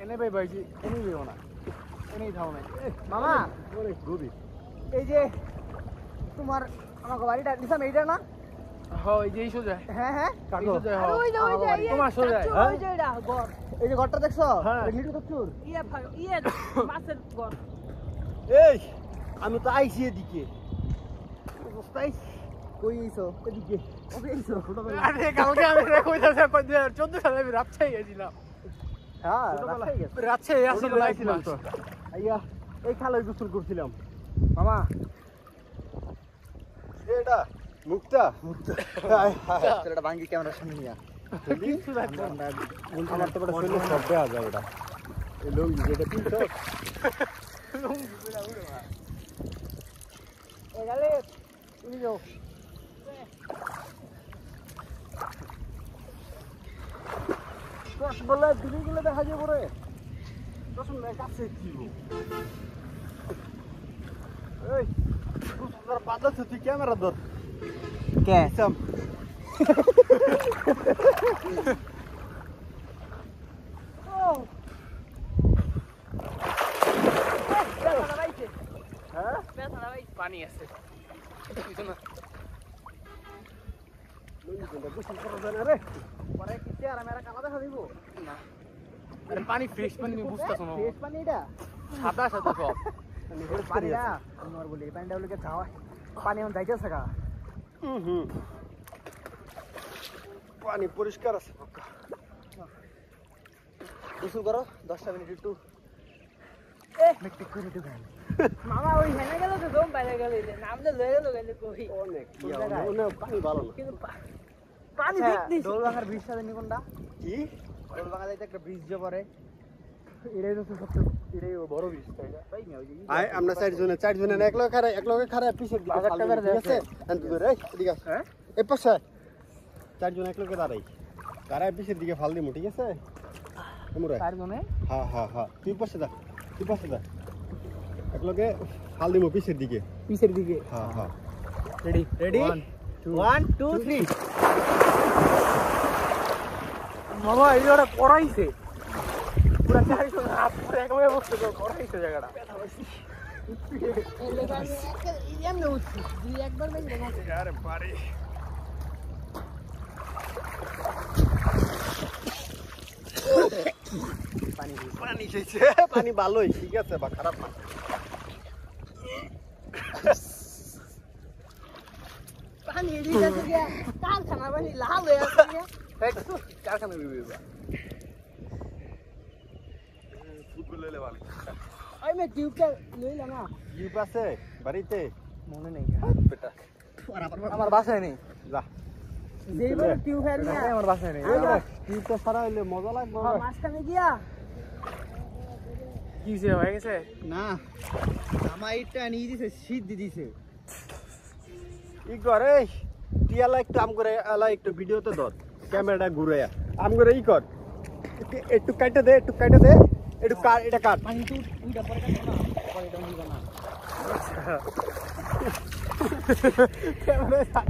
এনে ভাই ভাই এনে বেও না এনেই থাও না মামা ওরে গুবি এই যে তোমার আমাকে বাড়িটা দিছাম এইটা না হ্যাঁ এই যে এই সোজা হ্যাঁ হ্যাঁ কাকু ওই যে তোমার সোজা ওই যে এটা ঘর এই যে ঘরটা দেখছো হ্যাঁ। লিটু দচ্চুর ইয়ে মাছের ঘর এই আমি তো আইছি এদিকে অবস্থায় কই আইছো এদিকে ওকে আইছো ছোটবেলা আরে কালকে আমি কইতাছে 14 সালে আমি রাজশাহী গেছিলাম হ্যাঁ ছোটবেলায় রাজশাহী গেছো। রাজশাহী আসছিল ছোটবেলায় লাইফ ছিলাম তো। আইয়া এই খালায় গোসল করছিলাম মামা এটা মুক্তা এটা ভাঙ্গি ক্যামেরার সামনে নিয়া কিছু লাগবে না। আমার তো বড় শরীরে সব দেয়া যায় এটা এই লুঙ্গি যেটা পিনছো এ গেলে তুমি যাও বলে দিদিগুলো দেখা যায় পরে তখন কাছে কি এই তোর বাদা তুই ক্যামেরা ধর কে সাম হ্যাঁ পানি আছে গোসল করা যায় না রে পরে কি চেহারা মেরা কালা দেখা দিব না আরে পানি ফ্রেশ পানি বুঝতাছ না ফ্রেশ পানি এটা সাদা সাদা সব পানি না আমি আর বলি পানিটা হলো কি যাওয়া পানি এখন যাইতেছে গা হুম পানি পরিষ্কার আছে পাক্কা গোসল করো 10 মিনিট একটু মেকটেক করে একটু গান মামা ওই হেনে গেল তো দম বাইরে গেল নামটা লয়ে গেল গেল কই অনেক পানি ভালো না কিন্তু পানি আচ্ছা, দেখতেছি দোলবাঙ্গার ব্রিজটা জানি কোনটা কি দোলবাঙ্গা যাইতে একটা ব্রিজ যে পরে এটাই তো সবচেয়ে এটাই বড় বিষ তাই না আই আমরা চারজনে এক লগে খারা পিছের দিকে হাজার টাকার ঠিক আছে আনতে ধরে ঠিক আছে হ্যাঁ এই পাশে চারজন এক লগে দাঁড়াই পিছের দিকে ফাল দিমু ঠিক আছে তোমরা চার জনে হ্যাঁ তুই পাশে দা এক লগে ফাল দিমু পিছের দিকে পিছের দিকে হ্যাঁ রেডি রেডি 1 2 3 মামা এই ওরা করাইছে পুরা চারজন হাত ধরে একবারে বসতে করাইছে জায়গাটা এমনি উঠছি দুই একবার দেখি আরে পারে পানি খেয়েছে পানি ভালোই ঠিক আছে বা খারাপ না পানি এদিকে আছে গিয়া কারখানা পানি লাল হয়ে আছে গিয়া কারখানা বিবে ফুটবল লেলে ভালো ওই মে টিউবটা লইলা না জিপ আছে বাড়িতে মনে নেই বেটা আমার বাসায় নেই যা যেইবার টিউব ফেল না আমার বাসায় নেই টিউবটা সারা হইলে মজা লাগবে মাঝখানে গিয়া কি যে হয়ে গেছে না আমার এটা নিয়ে দিছে শীত দি দিছে ই করে টিয়ালা একটু আম করে আলা একটু ভিডিওতে ধর ক্যামেরাটা ঘুরে আম করে ই কর একটু কাটে দে একটু এটা কাট পানি তো উইটা পরে কাটো না পরে এটা নিবা না ক্যামেরা